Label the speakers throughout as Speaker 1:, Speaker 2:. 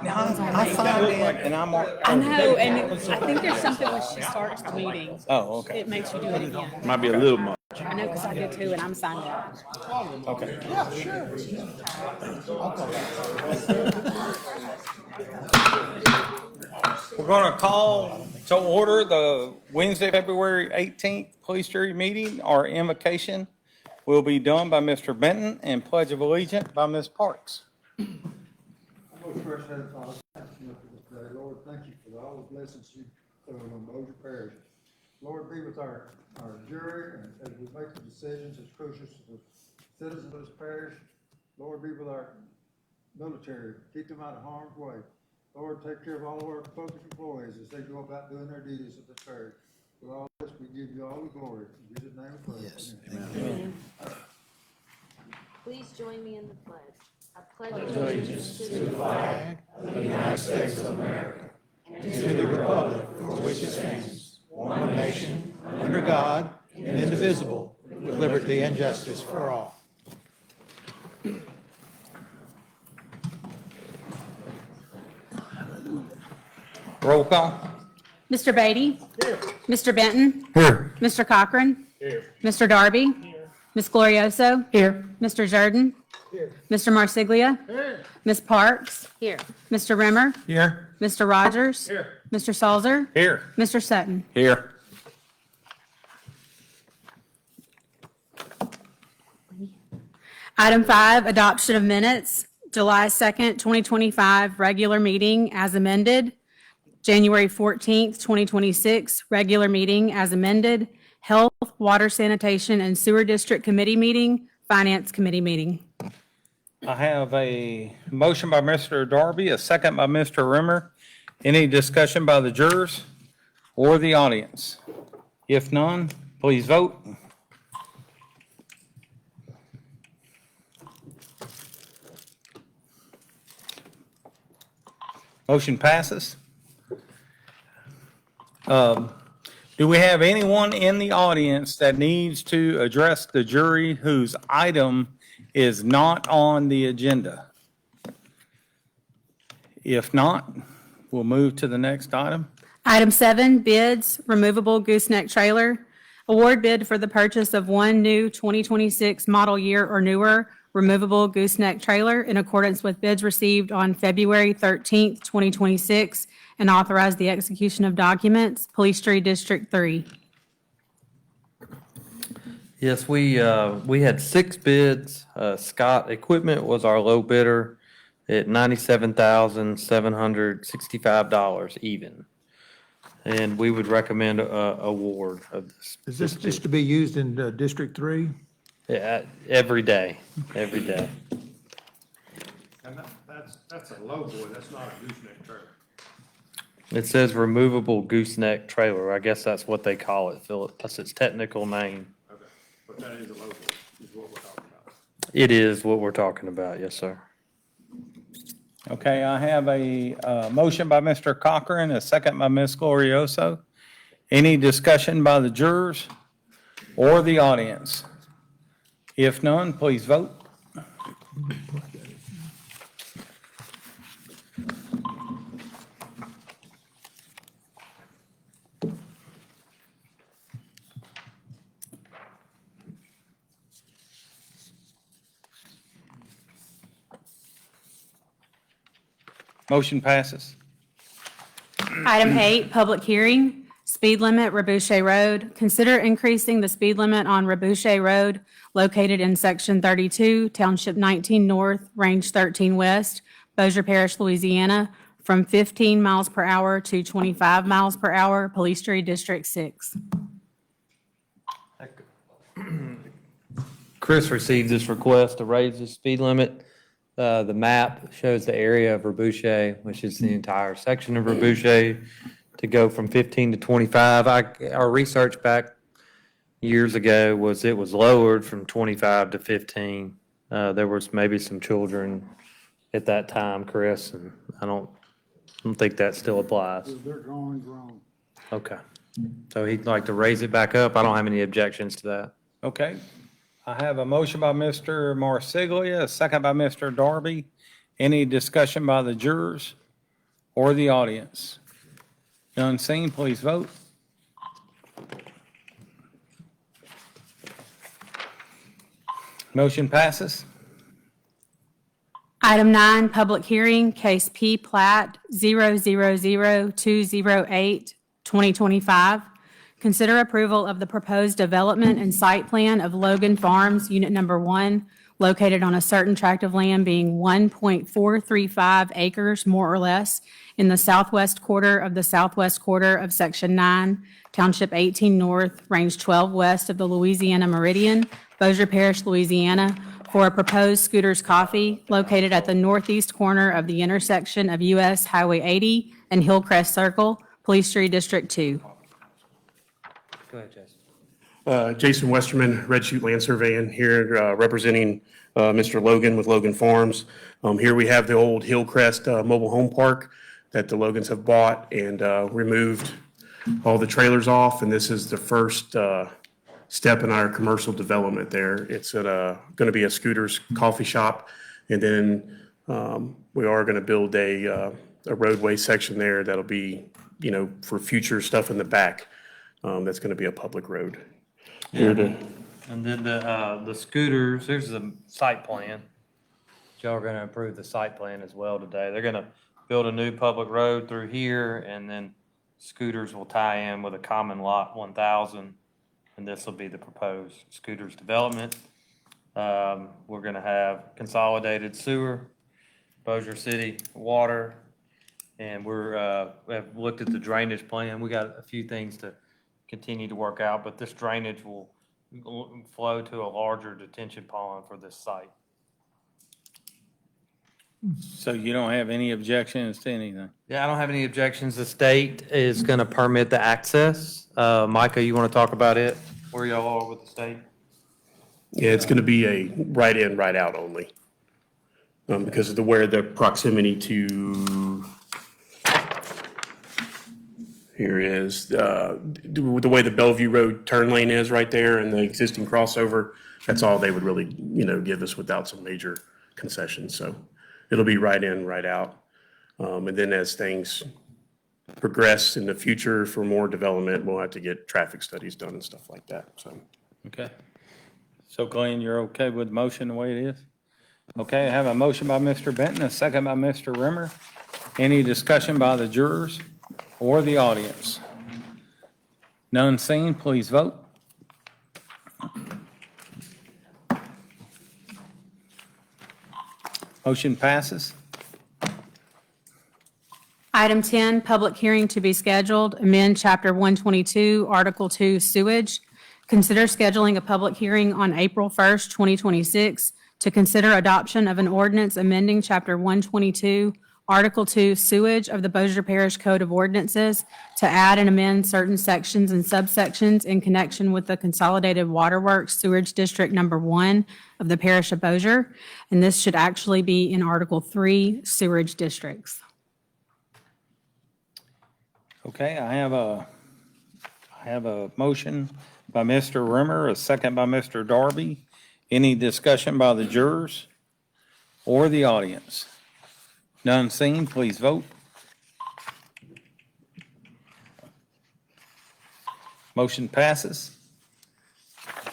Speaker 1: I signed in and I'm.
Speaker 2: I know, and I think there's something when she starts the meeting.
Speaker 1: Oh, okay.
Speaker 2: It makes you do it again.
Speaker 3: Might be a little much.
Speaker 2: I know, because I did too, and I'm signed in.
Speaker 1: Okay.
Speaker 4: Yeah, sure.
Speaker 1: We're going to call to order the Wednesday, February 18th police jury meeting. Our invocation will be done by Mr. Benton and Pledge of Allegiance by Ms. Parks.
Speaker 4: Most gracious Heavenly Father, thank you for this day. Lord, thank you for all the blessings you put on Bossier Parish. Lord, be with our jury and as we make the decisions as crucial to the citizens of this parish. Lord, be with our military. Keep them out of harm's way. Lord, take care of all of our public employees as they go about doing their duties at this parish. With all this, we give you all the glory. In Jesus' name we pray.
Speaker 1: Yes.
Speaker 4: Amen.
Speaker 5: Please join me in the pledge. I pledge allegiance to the flag
Speaker 6: of the United States of America and to the republic for which it stands, one nation, under God, indivisible, with liberty and justice for all.
Speaker 1: Roll call.
Speaker 2: Mr. Beatty? Here. Mr. Benton?
Speaker 1: Here.
Speaker 2: Mr. Cochran? Here. Mr. Darby? Here. Ms. Glorioso?
Speaker 1: Here.
Speaker 2: Mr. Jordan? Here. Mr. Marsiglia?
Speaker 4: Here.
Speaker 2: Ms. Parks?
Speaker 5: here.
Speaker 2: Mr. Rimmer?
Speaker 1: Here.
Speaker 2: Mr. Rogers?
Speaker 4: Here.
Speaker 2: Mr. Salzer?
Speaker 1: Here.
Speaker 2: Mr. Sutton?
Speaker 1: Here.
Speaker 2: Item 5, adoption of minutes, July 2nd, 2025, regular meeting as amended. January 14th, 2026, regular meeting as amended. Health, Water, Sanitation, and Sewer District Committee meeting, Finance Committee meeting.
Speaker 1: I have a motion by Mr. Darby, a second by Mr. Rimmer. Any discussion by the jurors or the audience? If none, please vote. Motion passes. Do we have anyone in the audience that needs to address the jury whose item is not on the agenda? If not, we'll move to the next item.
Speaker 2: Item 7, bids, removable gooseneck trailer. Award bid for the purchase of one new 2026 model year or newer removable gooseneck trailer in accordance with bids received on February 13th, 2026, and authorize the execution of documents, Police Jury District 3.
Speaker 7: Yes, we had 6 bids. Scott Equipment was our low bidder at $97,765 even. And we would recommend award of this.
Speaker 6: Is this just to be used in District 3?
Speaker 7: Yeah, every day.
Speaker 8: And that's a low boy, that's not a gooseneck trailer.
Speaker 7: It says removable gooseneck trailer. I guess that's what they call it, Philip. That's its technical name.
Speaker 8: Okay, but that is a low boy, is what we're talking about.
Speaker 7: It is what we're talking about, yes, sir.
Speaker 1: Okay, I have a motion by Mr. Cochran, a second by Ms. Glorioso. Any discussion by the jurors or the audience? If none, please vote. Motion passes.
Speaker 2: Item 8, public hearing, speed limit, Rebouche Road. Consider increasing the speed limit on Rebouche Road located in Section 32, Township 19 North, Range 13 West, Bossier Parish, Louisiana, from 15 miles per hour to 25 miles per hour, Police Jury District 6.
Speaker 7: Chris received this request to raise the speed limit. The map shows the area of Rebouche, which is the entire section of Rebouche, to go from 15 to 25. Our research back years ago was it was lowered from 25 to 15. There was maybe some children at that time, Chris, and I don't think that still applies.
Speaker 4: They're grown.
Speaker 7: Okay. So he'd like to raise it back up. I don't have any objections to that.
Speaker 1: Okay. I have a motion by Mr. Marsiglia, a second by Mr. Darby. Any discussion by the jurors or the audience? None seen, please vote. Motion passes.
Speaker 2: Item 9, public hearing, case P Plat 000208-2025. Consider approval of the proposed development and site plan of Logan Farms, Unit Number 1, located on a certain tract of land being 1.435 acres, more or less, in the southwest quarter of Section 9, Township 18 North, Range 12 West of the Louisiana Meridian, Bossier Parish, Louisiana, for a proposed Scooters Coffee located at the northeast corner of the intersection of US Highway 80 and Hillcrest Circle, Police Jury District 2.
Speaker 7: Go ahead, Jason.
Speaker 3: Jason Westerman, Red Chute Land Surveying here, representing Mr. Logan with Logan Farms. Here we have the old Hillcrest Mobile Home Park that the Logans have bought and removed all the trailers off, and this is the first step in our commercial development there. It's going to be a Scooters coffee shop, and then we are going to build a roadway section there that'll be, for future stuff in the back. That's going to be a public road. Here to,
Speaker 7: And then the scooters, there's the site plan. Y'all are going to approve the site plan as well today. They're going to build a new public road through here, and then scooters will tie in with a common lot 1,000, and this will be the proposed scooters development. We're going to have consolidated sewer, Bossier City water, and we have looked at the drainage plan. We got a few things to continue to work out, but this drainage will flow to a larger detention pond for this site.
Speaker 1: So you don't have any objections to anything?
Speaker 7: Yeah, I don't have any objections. The state is going to permit the access. Micah, you want to talk about it? Where y'all are with the state?
Speaker 3: yeah, it's going to be a right in, right out only. Because of where the proximity to, here is, the way the Bellevue Road turn lane is right there and the existing crossover, that's all they would really, give us without some major concessions. So it'll be right in, right out. And then as things progress in the future for more development, we'll have to get traffic studies done and stuff like that, so.
Speaker 1: Okay. So Glenn, you're okay with the motion the way it is? Okay, I have a motion by Mr. Benton, a second by Mr. Rimmer. Any discussion by the jurors or the audience? None seen, please vote. Motion passes.
Speaker 2: Item 10, public hearing to be scheduled, amend Chapter 122, Article 2, sewage. Consider scheduling a public hearing on April 1st, 2026, to consider adoption of an ordinance amending Chapter 122, Article 2, sewage of the Bossier Parish Code of Ordinances to add and amend certain sections and subsections in connection with the Consolidated Waterworks Sewerage District Number 1 of the Parish of Bossier. And this should actually be in Article 3, sewerage districts.
Speaker 1: Okay, I have a motion by Mr. Rimmer, a second by Mr. Darby. Any discussion by the jurors or the audience? None seen, please vote. Motion passes.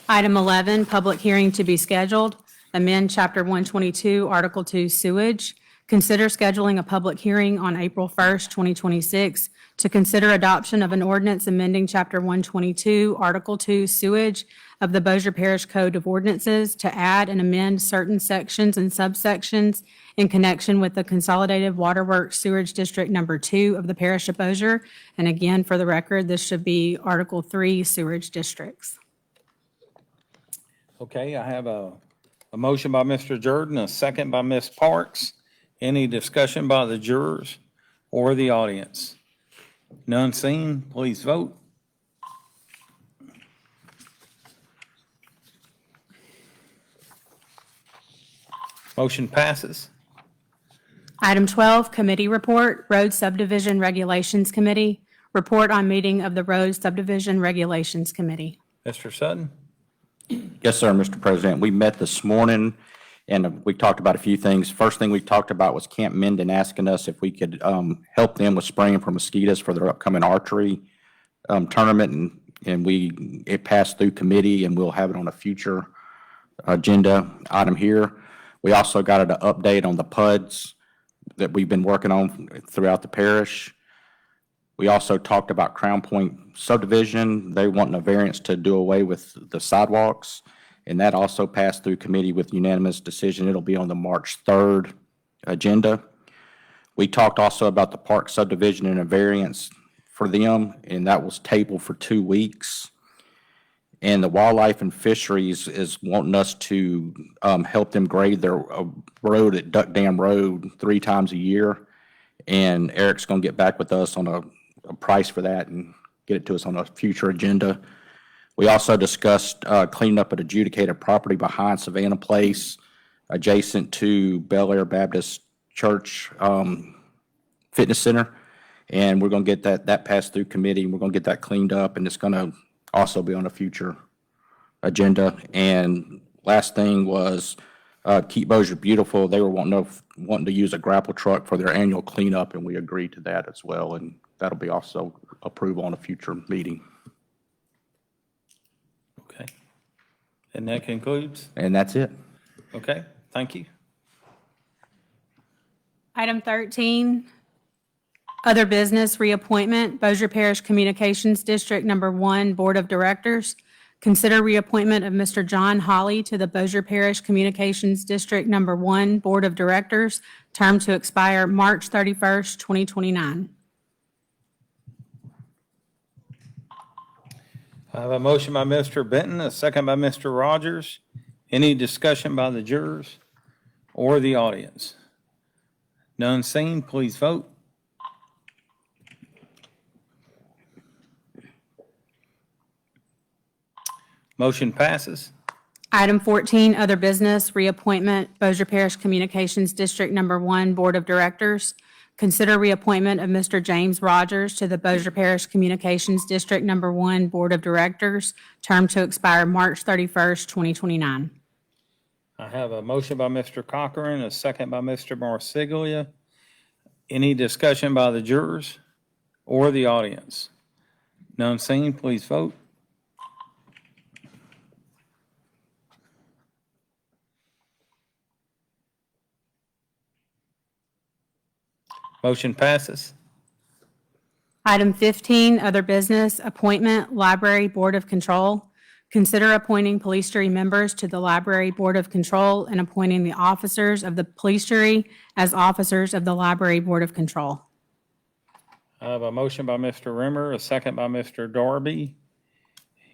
Speaker 2: Item 11, public hearing to be scheduled, amend Chapter 122, Article 2, sewage. Consider scheduling a public hearing on April 1st, 2026, to consider adoption of an ordinance amending Chapter 122, Article 2, sewage of the Bossier Parish Code of Ordinances to add and amend certain sections and subsections in connection with the Consolidated Waterworks Sewerage District Number 2 of the Parish of Bossier. And again, for the record, this should be Article 3, sewerage districts.
Speaker 1: Okay, I have a motion by Mr. Jordan, a second by Ms. Parks. Any discussion by the jurors or the audience? None seen, please vote. Motion passes.
Speaker 2: Item 12, committee report, Road Subdivision Regulations Committee. Report on meeting of the Road Subdivision Regulations Committee.
Speaker 1: Mr. Sutton?
Speaker 9: Yes, sir, Mr. President. We met this morning And we talked about a few things. First thing we talked about was Camp Minden asking us if we could help them with spraying for mosquitoes for their upcoming archery tournament. And it passed through committee, and we'll have it on a future agenda item here. We also got an update on the PUDs that we've been working on throughout the parish. We also talked about Crown Point subdivision. They wanting a variance to do away with the sidewalks, and that also passed through committee with unanimous decision. It'll be on the March 3rd agenda. We talked also about the park subdivision and a variance for them, and that was tabled for 2 weeks. And the Wildlife and Fisheries is wanting us to help them grade their road at Duck Dam Road 3 times a year. And Eric's going to get back with us on a price for that and get it to us on a future agenda. We also discussed cleaning up an adjudicated property behind Savannah Place, adjacent to Bel Air Baptist Church Fitness Center. And we're going to get that passed through committee. We're going to get that cleaned up, and it's going to also be on a future agenda. And last thing was Keep Bossier Beautiful. They were wanting to use a grapple truck for their annual cleanup, and we agreed to that as well. And that'll be also approved on a future meeting.
Speaker 1: Okay. And that concludes?
Speaker 9: And that's it.
Speaker 1: Okay, thank you.
Speaker 2: Item 13, other business reappointment, Bossier Parish Communications District Number 1 Board of Directors. Consider reappointment of Mr. John Hawley to the Bossier Parish Communications District Number 1 Board of Directors, term to expire March 31st, 2029.
Speaker 1: I have a motion by Mr. Benton, a second by Mr. Rogers. Any discussion by the jurors or the audience? None seen, please vote. Motion passes.
Speaker 2: Item 14, other business, reappointment, Bossier Parish Communications District Number 1 Board of Directors. Consider reappointment of Mr. James Rogers to the Bossier Parish Communications District Number 1 Board of Directors, term to expire March 31st, 2029.
Speaker 1: I have a motion by Mr. Cochran, a second by Mr. Marsiglia. Any discussion by the jurors or the audience? None seen, please vote. Motion passes.
Speaker 2: Item 15, other business, appointment, Library Board of Control. Consider appointing police jury members to the Library Board of Control and appointing the officers of the police jury as officers of the Library Board of Control.
Speaker 1: I have a motion by Mr. Rimmer, a second by Mr. Darby.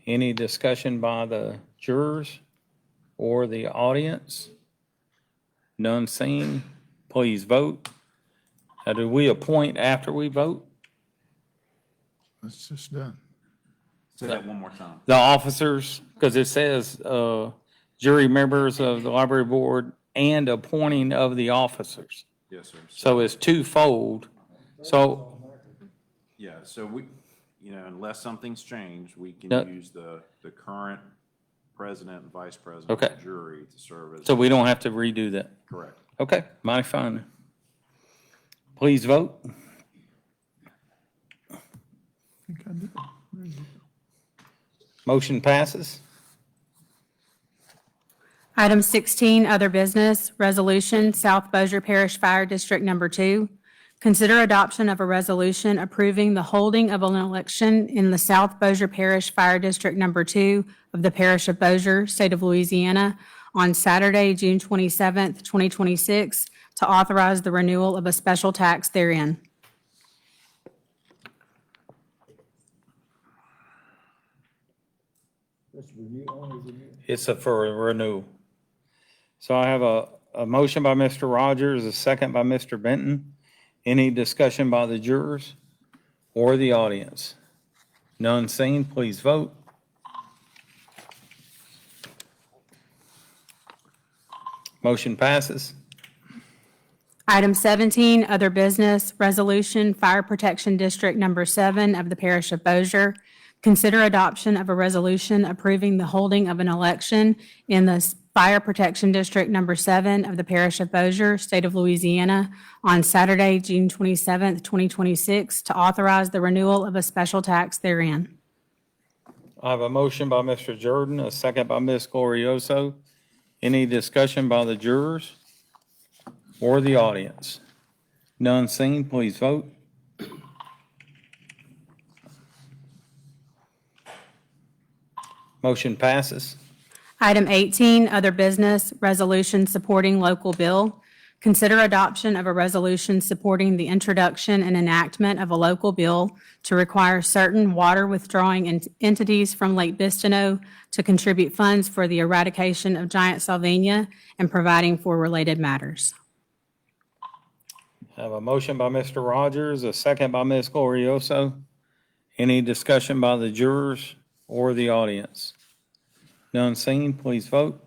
Speaker 1: Any discussion by the jurors or the audience? None seen. Please vote. Do we appoint after we vote?
Speaker 4: It's just done.
Speaker 10: Say that one more time.
Speaker 1: The officers, because it says jury members of the library board and appointing of the officers.
Speaker 10: Yes, sir.
Speaker 1: So it's twofold. So,
Speaker 10: Yeah, so we, unless something's changed, we can
Speaker 1: Yep.
Speaker 10: use the current president and vice president
Speaker 1: Okay.
Speaker 10: of the jury to serve as.
Speaker 1: so we don't have to redo that.
Speaker 10: Correct.
Speaker 1: Okay, mighty fine. Please vote. Motion passes.
Speaker 2: Item 16, other business, resolution, South Bossier Parish Fire District Number 2. Consider adoption of a resolution approving the holding of an election in the South Bossier Parish Fire District Number 2 of the Parish of Bossier, State of Louisiana, on Saturday, June 27th, 2026, to authorize the renewal of a special tax therein.
Speaker 1: It's for a renewal. So I have a motion by Mr. Rogers, a second by Mr. Benton. Any discussion by the jurors or the audience? None seen, please vote. Motion passes.
Speaker 2: Item 17, other business, resolution, Fire Protection District Number 7 of the Parish of Bossier. Consider adoption of a resolution approving the holding of an election in the Fire Protection District Number 7 of the Parish of Bossier, State of Louisiana, on Saturday, June 27th, 2026, to authorize the renewal of a special tax therein.
Speaker 1: I have a motion by Mr. Jordan, a second by Ms. Glorioso. Any discussion by the jurors or the audience? None seen, please vote. Motion passes.
Speaker 2: Item 18, other business, resolution supporting local bill. Consider adoption of a resolution supporting the introduction and enactment of a local bill to require certain water withdrawing entities from Lake Bistineau to contribute funds for the eradication of giant salvinia and providing for related matters.
Speaker 1: I have a motion by Mr. Rogers, a second by Ms. Glorioso. Any discussion by the jurors or the audience? None seen, please vote.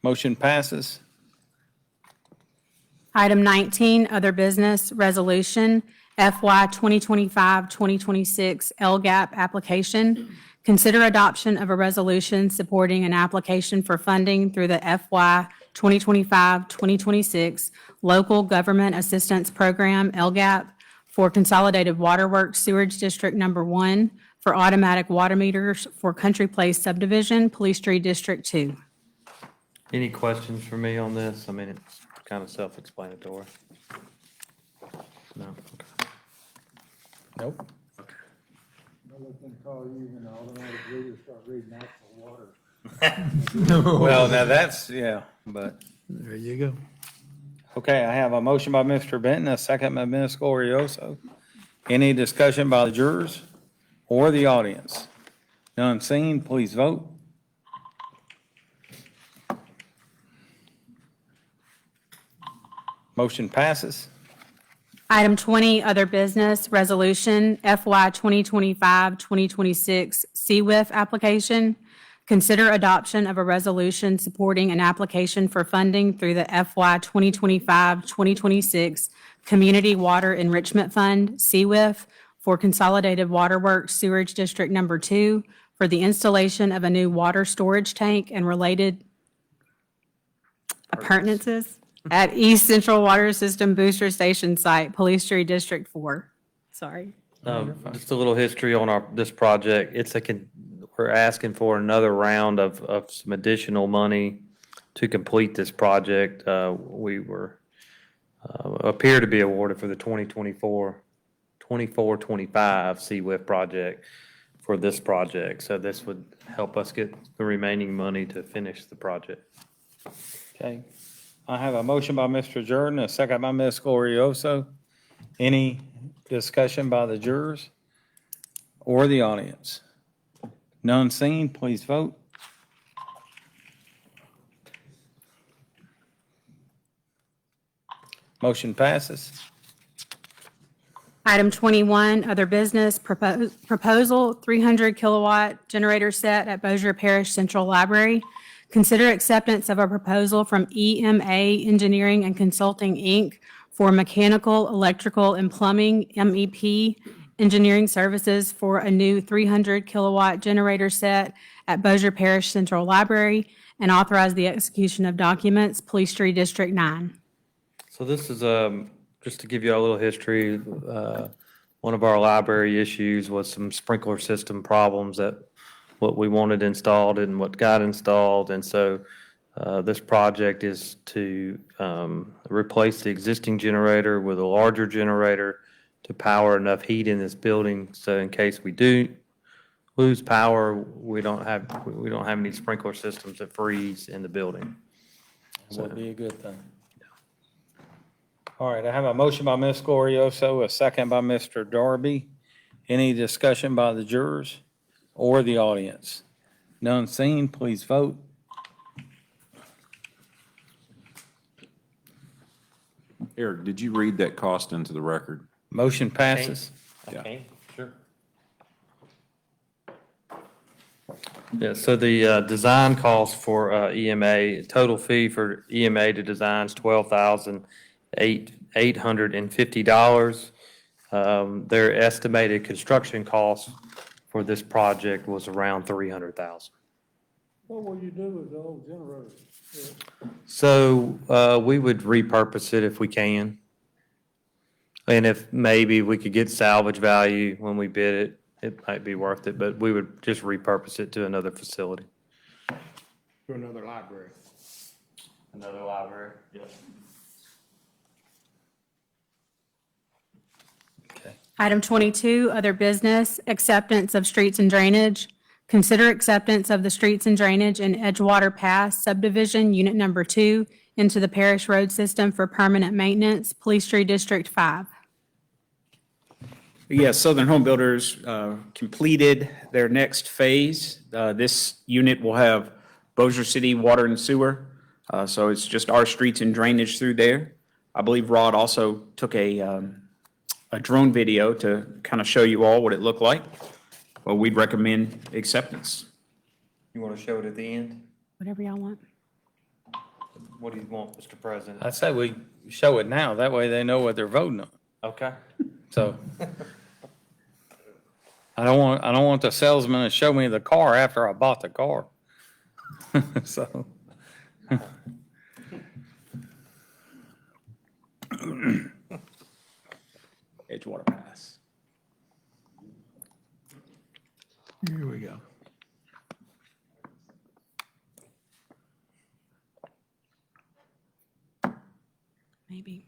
Speaker 1: Motion passes.
Speaker 2: Item 19, other business, resolution FY 2025-2026 LGAP application. Consider adoption of a resolution supporting an application for funding through the FY 2025-2026 Local Government Assistance Program, LGAP, for Consolidated Waterworks Sewerage District Number 1 for automatic water meters for Country Place Subdivision, Police Tree District 2.
Speaker 7: Any questions for me on this? I mean, it's kind of self-explanatory. No? Okay.
Speaker 1: Nope.
Speaker 4: I'll let them call you, and the automatic reader start reading actual water.
Speaker 1: Well, now that's, yeah, but,
Speaker 6: There you go.
Speaker 1: okay, I have a motion by Mr. Benton, a second by Ms. Glorioso. Any discussion by the jurors or the audience? None seen, please vote. Motion passes.
Speaker 2: Item 20, other business, resolution FY 2025-2026 CWIF application. Consider adoption of a resolution supporting an application for funding through the FY 2025-2026 Community Water Enrichment Fund, CWIF, for Consolidated Waterworks Sewerage District Number 2 for the installation of a new water storage tank and related appurtenances at East Central Water System Booster Station Site, Police Tree District 4. Sorry.
Speaker 7: Just a little history on this project. We're asking for another round of some additional money to complete this project. We appear to be awarded for the 24-25 CWIF project for this project. So this would help us get the remaining money to finish the project.
Speaker 1: Okay. I have a motion by Mr. Jordan, a second by Ms. Glorioso. Any discussion by the jurors or the audience? None seen, please vote. Motion passes.
Speaker 2: Item 21, other business, proposal 300 kilowatt generator set at Bossier Parish Central Library. Consider acceptance of a proposal from EMA Engineering and Consulting, Inc. for mechanical, electrical, and plumbing MEP engineering services for a new 300 kilowatt generator set at Bossier Parish Central Library and authorize the execution of documents, Police Tree District 9.
Speaker 7: So this is, just to give you a little history, one of our library issues was some sprinkler system problems that what we wanted installed and what got installed. And so this project is to replace the existing generator with a larger generator to power enough heat in this building. So in case we do lose power, we don't have any sprinkler systems that freeze in the building.
Speaker 1: That would be a good thing. All right, I have a motion by Ms. Glorioso, a second by Mr. Darby. Any discussion by the jurors or the audience? None seen, please vote.
Speaker 10: Eric, did you read that cost into the record?
Speaker 1: Motion passes.
Speaker 7: Okay, sure. Yeah, so the design cost for EMA, total fee for EMA to design is $12,850. Their estimated construction cost for this project was around 300,000.
Speaker 8: What will you do with the old generator?
Speaker 7: So we would repurpose it if we can. And if maybe we could get salvage value when we bid it, it might be worth it, but we would just repurpose it to another facility.
Speaker 8: To another library.
Speaker 7: Another library? Yes.
Speaker 2: Item 22, other business, acceptance of streets and drainage. Consider acceptance of the streets and drainage in Edgewater Pass subdivision, Unit Number 2, into the parish road system for permanent maintenance, Police Tree District 5.
Speaker 11: Yes, Southern Home Builders completed their next phase. This unit will have Bossier City Water and Sewer, so it's just our streets and drainage through there. I believe Rod also took a drone video to kind of show you all what it looked like. Well, we'd recommend acceptance.
Speaker 7: You want to show it at the end?
Speaker 2: Whatever y'all want.
Speaker 7: What do you want, Mr. President?
Speaker 1: I say we show it now, that way they know what they're voting on.
Speaker 7: Okay.
Speaker 1: So I don't want the salesman to show me the car after I bought the car. So.
Speaker 11: Edgewater Pass.
Speaker 6: Here we go.
Speaker 2: Maybe.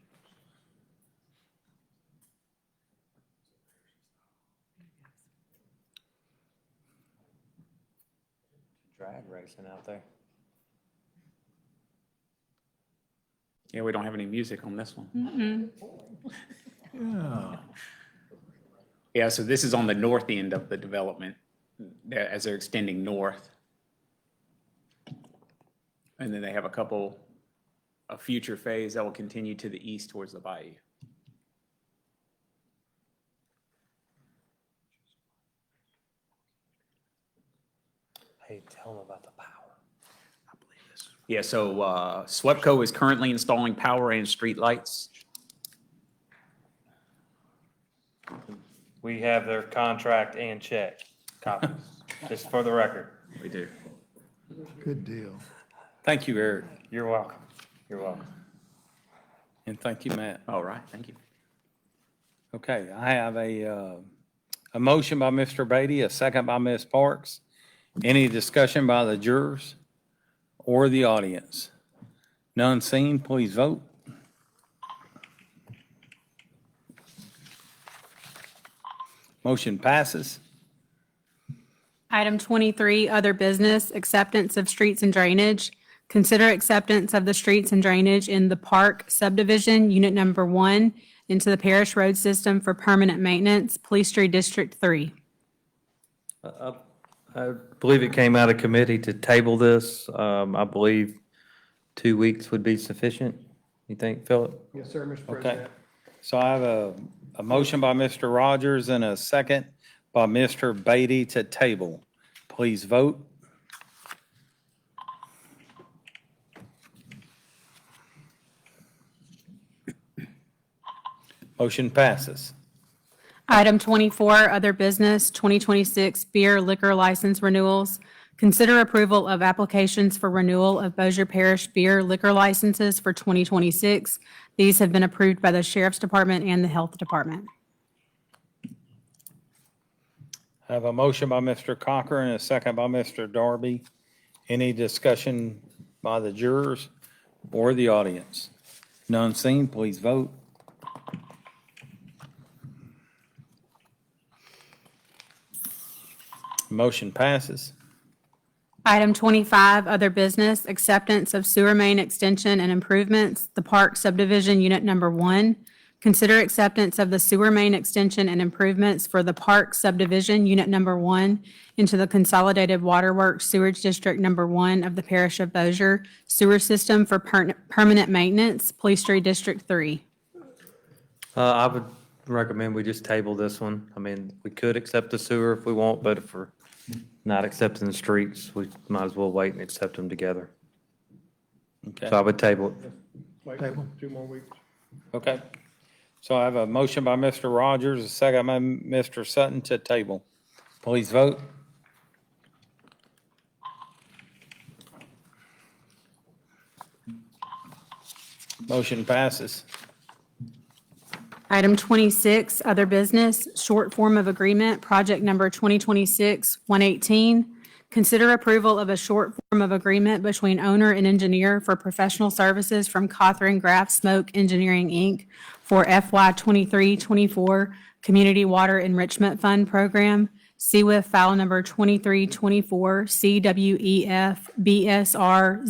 Speaker 7: Drag racing out there.
Speaker 11: Yeah, we don't have any music on this one.
Speaker 6: Yeah.
Speaker 11: Yeah, so this is on the north end of the development, as they're extending north. And then they have a future phase that will continue to the east towards the bayou.
Speaker 7: Hey, tell them about the power.
Speaker 11: Yeah, so SWEPCO is currently installing power and street lights.
Speaker 7: We have their contract and check copies, just for the record.
Speaker 11: We do.
Speaker 6: Good deal.
Speaker 1: Thank you, Eric,
Speaker 7: You're welcome. You're welcome.
Speaker 1: and thank you, Matt.
Speaker 11: All right, thank you.
Speaker 1: Okay, I have a motion by Mr. Beatty, a second by Ms. Parks. Any discussion by the jurors or the audience? None seen, please vote. Motion passes.
Speaker 2: Item 23, other business, acceptance of streets and drainage. Consider acceptance of the streets and drainage in the Park subdivision, Unit Number 1, into the parish road system for permanent maintenance, Police Tree District 3.
Speaker 7: I believe it came out of committee to table this. I believe 2 weeks would be sufficient. You think, Philip?
Speaker 8: Yes, sir, Mr.
Speaker 1: Okay.
Speaker 8: President.
Speaker 1: So I have a motion by Mr. Rogers and a second by Mr. Beatty to table. Please vote. Motion passes.
Speaker 2: Item 24, other business, 2026 beer liquor license renewals. Consider approval of applications for renewal of Bossier Parish beer liquor licenses for 2026. These have been approved by the Sheriff's Department and the Health Department.
Speaker 1: I have a motion by Mr. Cocker and a second by Mr. Darby. Any discussion by the jurors or the audience? None seen, please vote. Motion passes.
Speaker 2: Item 25, other business, acceptance of sewer main extension and improvements, the Park subdivision, Unit Number 1. Consider acceptance of the sewer main extension and improvements for the Park subdivision, Unit Number 1, into the Consolidated Waterworks Sewerage District Number 1 of the Parish of Bossier Sewer System for permanent maintenance, Police Tree District 3.
Speaker 7: I would recommend we just table this one. I mean, we could accept the sewer if we want, but if we're not accepting the streets, we might as well wait and accept them together.
Speaker 1: Okay.
Speaker 7: So I would table it.
Speaker 8: Wait,
Speaker 6: Table.
Speaker 8: 2 more weeks.
Speaker 1: Okay. So I have a motion by Mr. Rogers, a second by Mr. Sutton to table. Please vote. Motion passes.
Speaker 2: Item 26, other business, short form of agreement, project number 2026-118. Consider approval of a short form of agreement between owner and engineer for professional services from Cawthron Graf Smoke Engineering, Inc. for FY 23-24 Community Water Enrichment Fund Program, CWIF file number 2324 CWEF BSR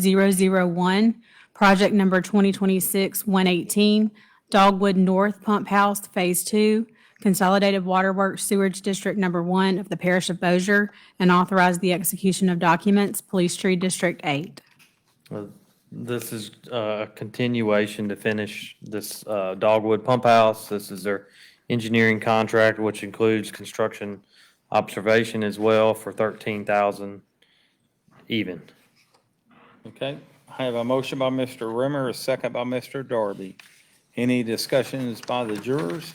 Speaker 2: 001, project number 2026-118, Dogwood North Pump House Phase 2, Consolidated Waterworks Sewerage District Number 1 of the Parish of Bossier, and authorize the execution of documents, Police Tree District 8.
Speaker 7: This is a continuation to finish this Dogwood Pump House. This is their engineering contract, which includes construction observation as well for $13,000 even.
Speaker 1: Okay, I have a motion by Mr. Rimmer, a second by Mr. Darby. Any discussions by the jurors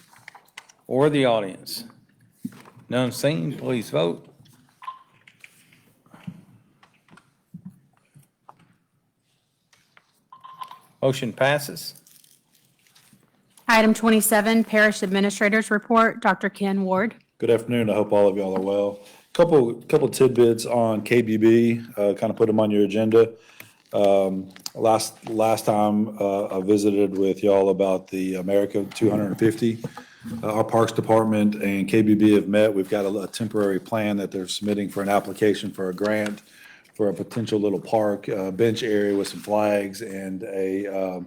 Speaker 1: or the audience? None seen, please vote. Motion passes.
Speaker 2: Item 27, Parish Administrator's Report, Dr. Ken Ward.
Speaker 12: Good afternoon. I hope all of y'all are well. Couple tidbits on KBB, kind of put them on your agenda. Last time I visited with y'all about the America 250. Our Parks Department and KBB have met. We've got a temporary plan that they're submitting for an application for a grant for a potential little park, bench area with some flags and a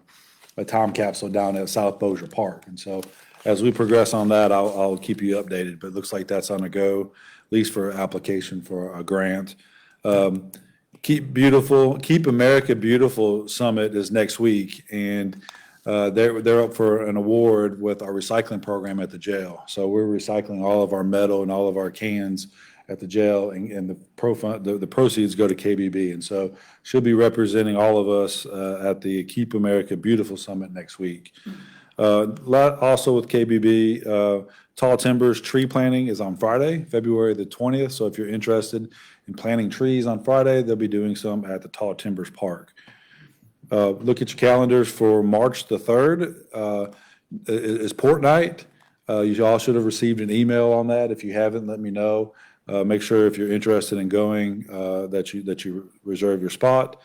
Speaker 12: time capsule down at South Bossier Park. And so as we progress on that, I'll keep you updated, but it looks like that's on the go, at least for application for a grant. Keep America Beautiful Summit is next week, and they're up for an award with our recycling program at the jail. So we're recycling all of our metal and all of our cans at the jail, and the proceeds go to KBB. And so she'll be representing all of us at the Keep America Beautiful Summit next week. Also with KBB, Tall Timbers tree planting is on Friday, February the 20th. So if you're interested in planting trees on Friday, they'll be doing some at the Tall Timbers Park. Look at your calendars for March the 3rd is Port Night. You all should have received an email on that. If you haven't, let me know. Make sure if you're interested in going that you reserve your spot.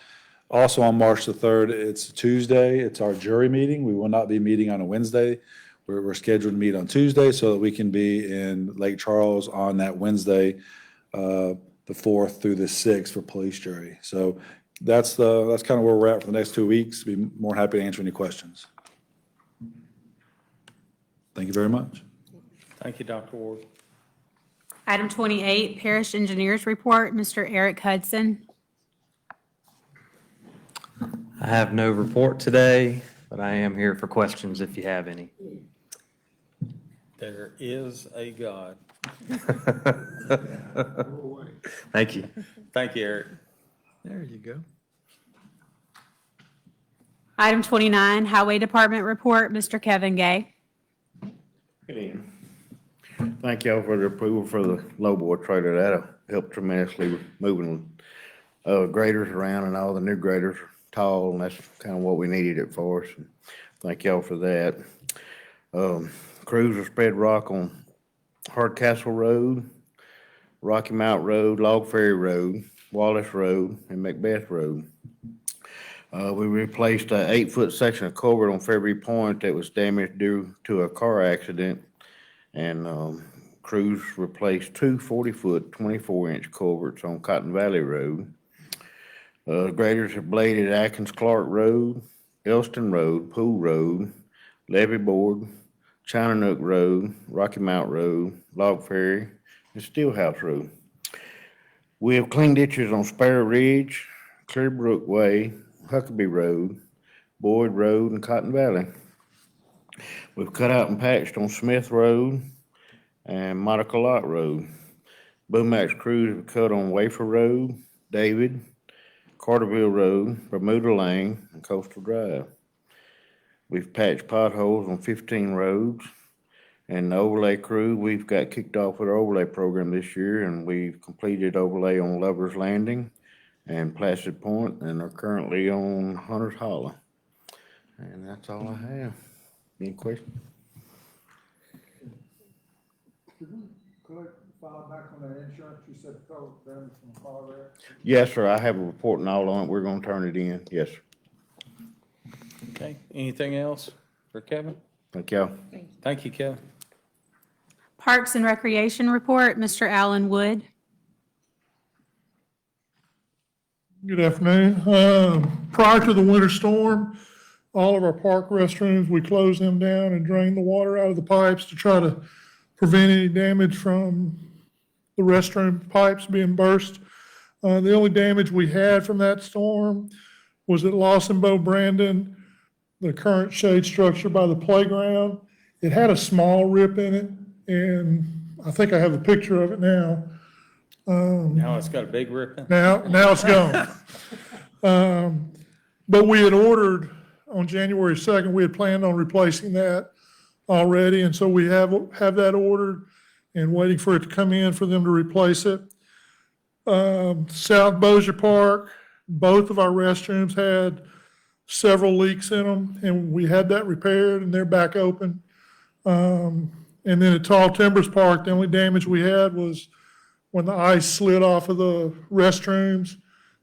Speaker 12: Also on March the 3rd, it's Tuesday. It's our jury meeting. We will not be meeting on a Wednesday. We're scheduled to meet on Tuesday so that we can be in Lake Charles on that Wednesday, the 4th through the 6th for police jury. So that's kind of where we're at for the next 2 weeks. Be more than happy to answer any questions. Thank you very much.
Speaker 1: Thank you, Dr. Ward.
Speaker 2: Item 28, Parish Engineers Report, Mr. Eric Hudson.
Speaker 7: I have no report today, but I am here for questions if you have any.
Speaker 1: There is a God.
Speaker 7: Thank you.
Speaker 1: Thank you, Eric.
Speaker 6: There you go.
Speaker 2: Item 29, Highway Department Report, Mr. Kevin Gay.
Speaker 13: Good evening. Thank y'all for the approval for the lowboy trailer. That'll help tremendously with moving graders around, and all the new graders are tall, and that's kind of what we needed it for. So thank y'all for that. Crews will spread rock on Hardcastle Road, Rocky Mount Road, Log Ferry Road, Wallace Road, and Macbeth Road. We replaced an 8-foot section of culvert on February Point that was damaged due to a car accident, and crews replaced two 40-foot, 24-inch culverts on Cotton Valley Road. Graders have bladed Atkins Clark Road, Elston Road, Pool Road, Levee Board, China Nook Road, Rocky Mount Road, Log Ferry, and Steelhouse Road. We have cleaned ditches on Sparrow Ridge, Clearbrook Way, Huckabee Road, Boyd Road, and Cotton Valley. We've cut out and patched on Smith Road and Monica Lot Road. Boomax crews have cut on Wafer Road, David, Carterville Road, Bermuda Lane, and Coastal Drive. We've patched potholes on 15 roads, And the overlay crew, we've got kicked off with our overlay program this year, and we've completed overlay on Lover's Landing and Placid Point, and are currently on Hunter's Hollow. And that's all I have. Any questions?
Speaker 4: Did we collect, file back on that insurance you said total damage from car wreck?
Speaker 13: Yes, sir. I have a report and all on it. We're gonna turn it in. Yes, sir.
Speaker 1: Okay, anything else for Kevin?
Speaker 13: Thank y'all.
Speaker 1: Thank you, Kevin.
Speaker 2: Parks and Recreation Report, Mr. Allen Wood.
Speaker 14: Good afternoon. Prior to the winter storm, all of our park restrooms, we closed them down and drained the water out of the pipes to try to prevent any damage from the restroom pipes being burst. The only damage we had from that storm was at Lawson Bow Brandon, the current shade structure by the playground. It had a small rip in it, and I think I have a picture of it now.
Speaker 1: Now it's got a big rip in.
Speaker 14: Now it's gone. But we had ordered on January 2nd, we had planned on replacing that already. And so we have that ordered and waiting for it to come in for them to replace it. South Bossier Park, both of our restrooms had several leaks in them, and we had that repaired and they're back open. And then at Tall Timbers Park, the only damage we had was when the ice slid off of the restrooms,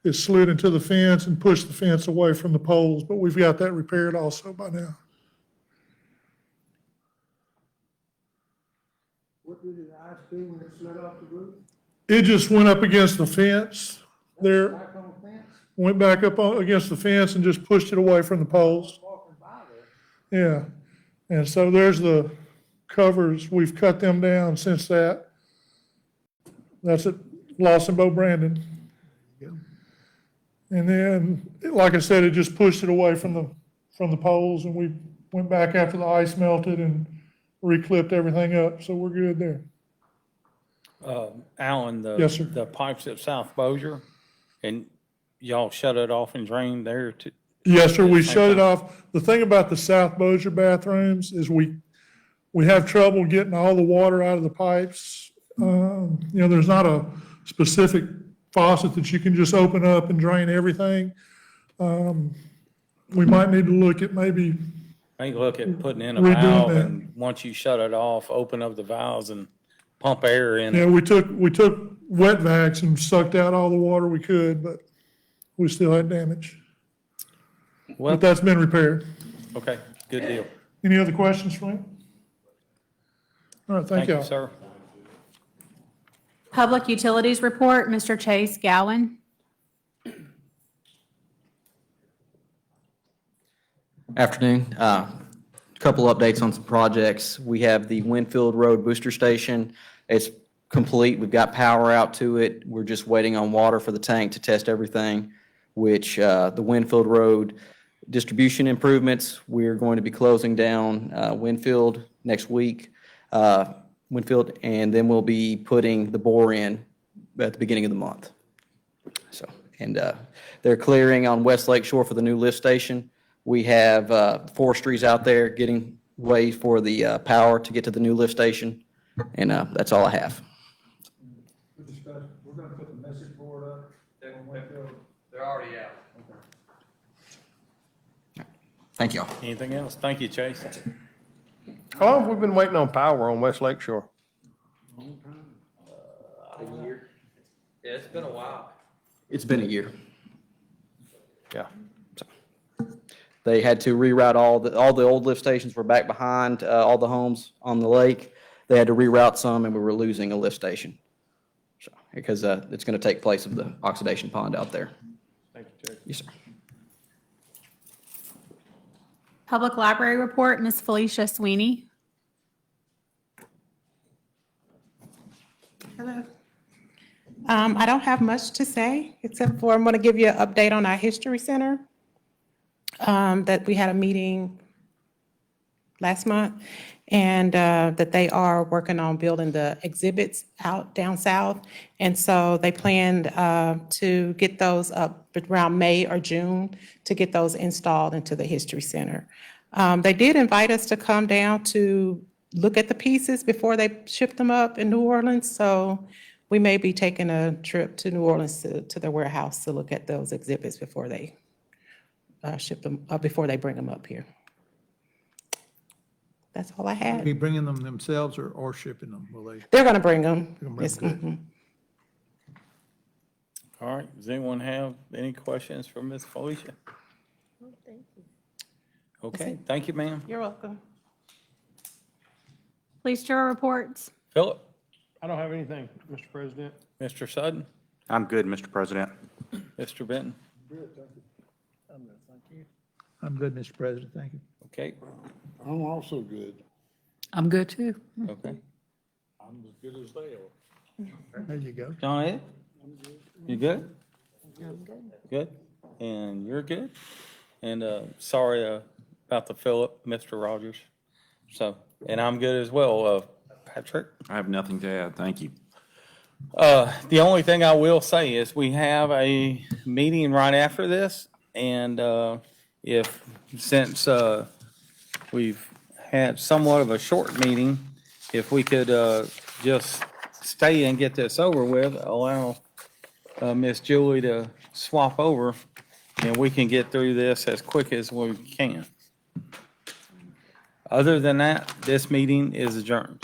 Speaker 14: it slid into the fence and pushed the fence away from the poles, but we've got that repaired also by now.
Speaker 4: What did the ice do when it slid off the roof?
Speaker 14: It just went up against the fence there,
Speaker 4: Back on the fence?
Speaker 14: went back up against the fence and just pushed it away from the poles.
Speaker 4: Walking by there.
Speaker 14: Yeah, and so there's the covers, we've cut them down since that. That's at Lawson Bow Brandon. And then, like I said, it just pushed it away from the poles, and we went back after the ice melted and reclipped everything up, so we're good there.
Speaker 1: Alan,
Speaker 14: Yes, sir.
Speaker 1: the pipes at South Bossier, and y'all shut it off and drained there too?
Speaker 14: Yes, sir, we
Speaker 1: At the same
Speaker 14: shut it
Speaker 1: time?
Speaker 14: off. The thing about the South Bossier bathrooms is we have trouble getting all the water out of the pipes. There's not a specific faucet that you can just open up and drain everything. We might need to look at maybe,
Speaker 1: Maybe look at putting in a
Speaker 14: Redoing
Speaker 1: valve,
Speaker 14: that.
Speaker 1: and once you shut it off, open up the valves and pump air in.
Speaker 14: we took wet vacs and sucked out all the water we could, but we still had damage.
Speaker 1: Well,
Speaker 14: But that's been repaired.
Speaker 1: okay, good deal.
Speaker 14: Any other questions for me? All right, thank
Speaker 1: you,
Speaker 14: y'all.
Speaker 1: sir.
Speaker 2: Public Utilities Report, Mr. Chase Gowan.
Speaker 15: Afternoon. Couple updates on some projects. We have the Winfield Road Booster Station. It's complete. We've got power out to it. We're just waiting on water for the tank to test everything, which the Winfield Road distribution improvements, we're going to be closing down Winfield next week. Winfield, and then we'll be putting the bore in at the beginning of the month. So, and they're clearing on West Lake Shore for the new lift station. We have forestries out there getting ways for the power to get to the new lift station, and that's all I have.
Speaker 4: We discussed, we're gonna put the message board up.
Speaker 7: They're already out.
Speaker 15: Thank you all.
Speaker 1: Anything else? Thank you, Chase.
Speaker 8: How long have we been waiting on power on West Lake Shore?
Speaker 7: A year. Yeah, it's been a while.
Speaker 15: It's been a year.
Speaker 8: Yeah.
Speaker 15: They had to reroute all the old lift stations were back behind all the homes on the lake. They had to reroute some, and we were losing a lift station. So, because it's going to take place of the oxidation pond out there.
Speaker 8: Thank you, Jake.
Speaker 15: Yes, sir.
Speaker 2: Public Library Report, Ms. Felicia Sweeney.
Speaker 16: Hello. I don't have much to say, except for I'm going to give you an update on our History Center. That we had a meeting last month, and that they are working on building the exhibits out down south. And so they planned to get those up around May or June to get those installed into the History Center. They did invite us to come down to look at the pieces before they ship them up in New Orleans. So we may be taking a trip to New Orleans to their warehouse to look at those exhibits before they ship them, before they bring them up here. That's all I had.
Speaker 6: Be bringing them themselves or shipping them, will they?
Speaker 16: They're going to bring them.
Speaker 6: They're gonna bring
Speaker 16: Yes,
Speaker 6: them, good.
Speaker 16: mhm.
Speaker 1: All right, does anyone have any questions for Ms. Felicia?
Speaker 5: Thank you.
Speaker 1: Okay, thank you, ma'am.
Speaker 16: You're welcome.
Speaker 2: Police Bureau reports.
Speaker 1: Philip,
Speaker 8: I don't have anything, Mr. President.
Speaker 1: Mr. Sutton,
Speaker 9: I'm good, Mr. President.
Speaker 1: Mr. Benton.
Speaker 6: I'm good, Mr. President, thank you.
Speaker 1: Okay,
Speaker 8: I'm also good.
Speaker 2: I'm good too.
Speaker 1: okay.
Speaker 8: I'm as good as they are.
Speaker 6: There you go.
Speaker 1: John Ed? You good? Good? And you're good? And sorry about the Philip, Mr. Rogers. So, and I'm good as well. Patrick?
Speaker 10: I have nothing to add. Thank you.
Speaker 1: The only thing I will say is we have a meeting right after this, and since we've had somewhat of a short meeting, if we could just stay and get this over with, allow Miss Julie to swap over, and we can get through this as quick as we can. Other than that, this meeting is adjourned.